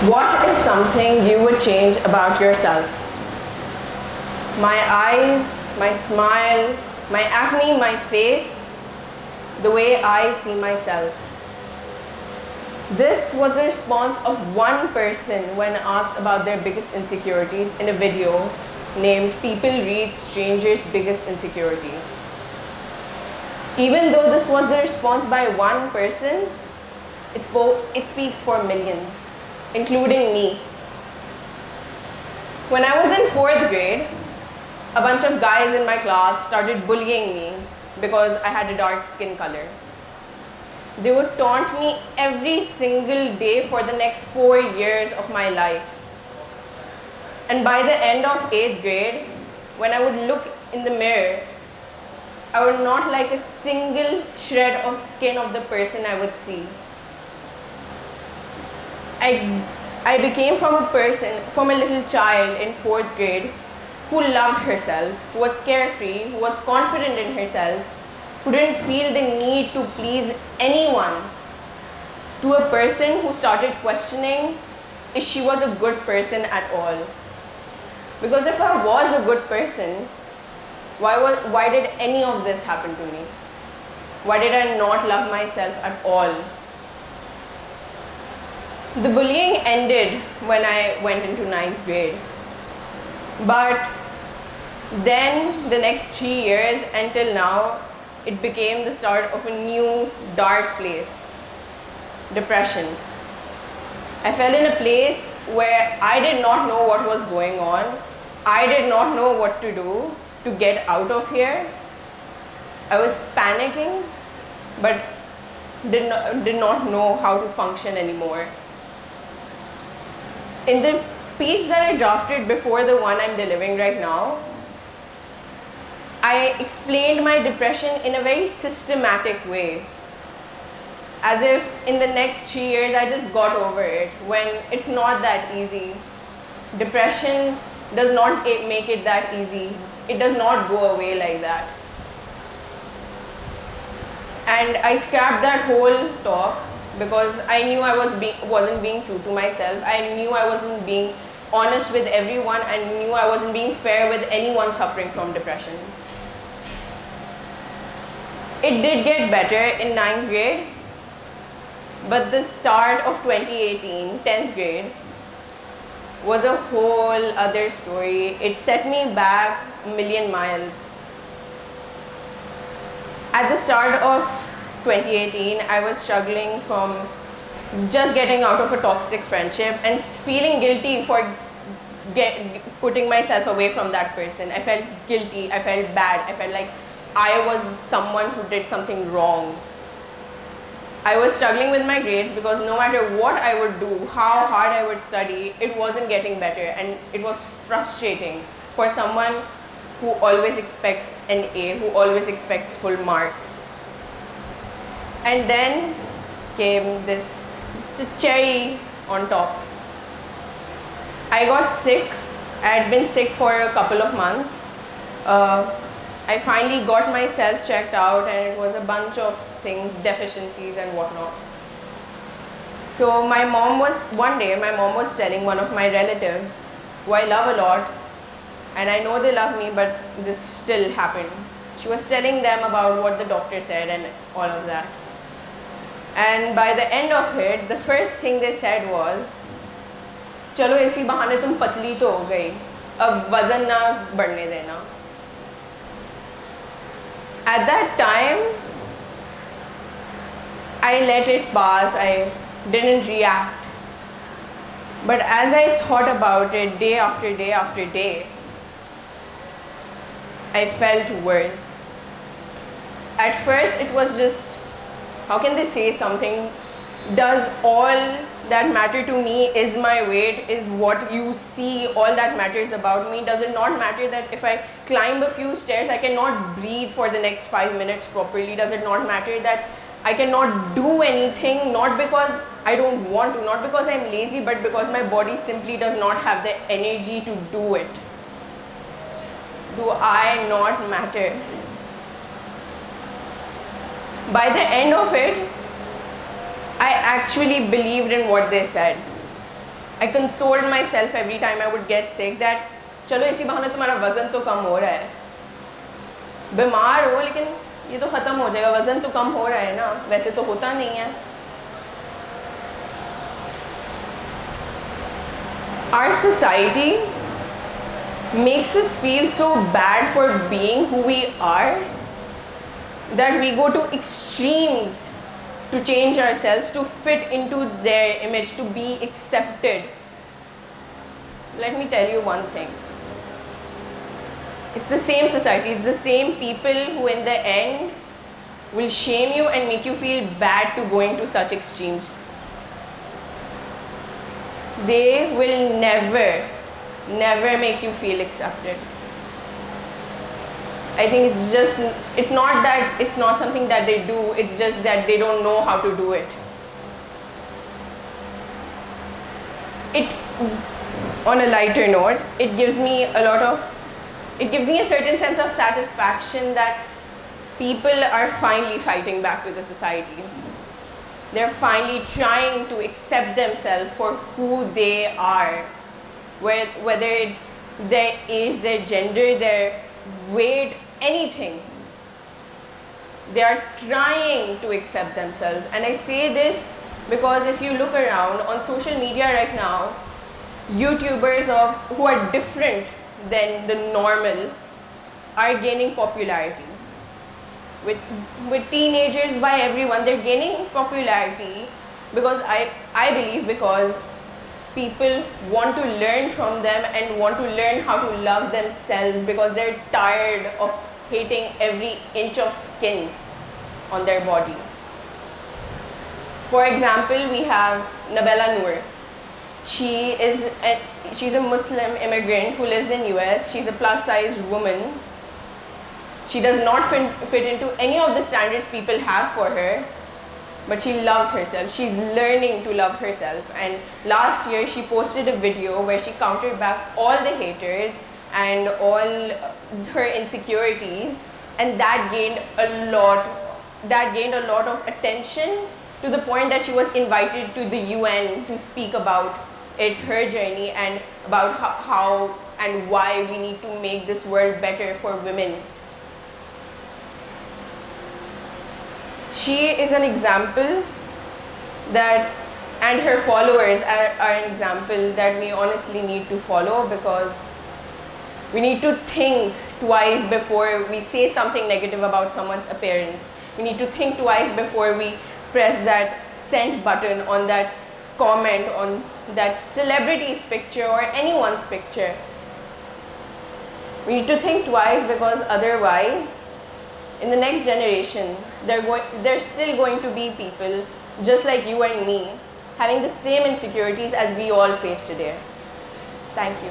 What is something you would change about yourself? My eyes, my smile, my acne, my face, the way I see myself. This was the response of one person when asked about their biggest insecurities in a video named People Read Strangers' Biggest Insecurities. Even though this was the response by one person, it speaks for millions, including me. When I was in 4th grade, a bunch of guys in my class started bullying me because I had a dark skin color. They would taunt me every single day for the next 4 years of my life. And by the end of 8th grade, when I would look in the mirror, I would not like a single shred of skin of the person I would see. I became from a little child in 4th grade who loved herself, who was carefree, who was confident in herself, who didn't feel the need to please anyone, to a person who started questioning if she was a good person at all. Because if I was a good person, why did any of this happen to me? Why did I not love myself at all? The bullying ended when I went into 9th grade. But then the next 3 years until now, it became the start of a new dark place, depression. I fell in a place where I did not know what was going on. I did not know what to do to get out of here. I was panicking, but did not know how to function anymore. In the speech that I drafted before the one I'm delivering right now, I explained my depression in a very systematic way. As if in the next 3 years I just got over it, when it's not that easy. Depression does not make it that easy. It does not go away like that. And I scrapped that whole talk because I knew I wasn't being true to myself. I knew I wasn't being honest with everyone. I knew I wasn't being fair with anyone suffering from depression. It did get better in 9th grade, but the start of 2018, 10th grade, was a whole other story. It set me back a million miles. At the start of 2018, I was struggling from just getting out of a toxic friendship and feeling guilty for putting myself away from that person. I felt guilty, I felt bad, I felt like I was someone who did something wrong. I was struggling with my grades because no matter what I would do, how hard I would study, it wasn't getting better, and it was frustrating for someone who always expects an A, who always expects full marks. And then came just the cherry on top. I got sick. I had been sick for a couple of months. I finally got myself checked out, and it was a bunch of things, deficiencies and whatnot. So one day my mom was telling one of my relatives, who I love a lot, and I know they love me, but this still happened. She was telling them about what the doctor said and all of that. And by the end of it, the first thing they said was, चलो इसी बहाने तुम पतली तो हो गई, अब वजन ना बढ़ने देना. At that time, I let it pass. I didn't react. But as I thought about it day after day after day, I felt worse. At first, it was just, how can they say something? Does all that matter to me is my weight, is what you see, all that matters about me? Does it not matter that if I climb a few stairs, I cannot breathe for the next 5 minutes properly? Does it not matter that I cannot do anything, not because I don't want to, not because I'm lazy, but because my body simply does not have the energy to do it? Do I not matter? By the end of it, I actually believed in what they said. I consoled myself every time I would get sick that चलो इसी बहाने तुम्हारा वज़न तो कम हो रहा है, बीमार हो लेकिन ये तो ख़त्म हो जाएगा, वज़न तो कम हो रहा है ना, वैसे तो होता नहीं है. Our society makes us feel so bad for being who we are that we go to extremes to change ourselves, to fit into their image, to be accepted. Let me tell you one thing. It's the same society, it's the same people who in the end will shame you and make you feel bad to going to such extremes. They will never make you feel accepted. I think it's not that it's not something that they do, it's just that they don't know how to do it. On a lighter note, it gives me a certain sense of satisfaction that people are finally fighting back to the society. They're finally trying to accept themselves for who they are, whether it's their age, their gender, their weight, anything. They are trying to accept themselves. And I say this because if you look around on social media right now, YouTubers who are different than the normal are gaining popularity. With teenagers, by everyone, they're gaining popularity because I believe because people want to learn from them and want to learn how to love themselves because they're tired of hating every inch of skin on their body. For example, we have Nabila Noor. She's a Muslim immigrant who lives in US. She's a plus-sized woman. She does not fit into any of the standards people have for her, but she loves herself. She's learning to love herself. And last year, she posted a video where she countered back all the haters and all her insecurities, and that gained a lot of attention to the point that she was invited to the UN to speak about her journey and about how and why we need to make this world better for women. She is an example and her followers are an example that we honestly need to follow, because we need to think twice before we say something negative about someone's appearance. We need to think twice before we press that send button on that comment on that celebrity's picture or anyone's picture. We need to think twice, because otherwise, in the next generation, there's still going to be people just like you and me having the same insecurities as we all face today. Thank you.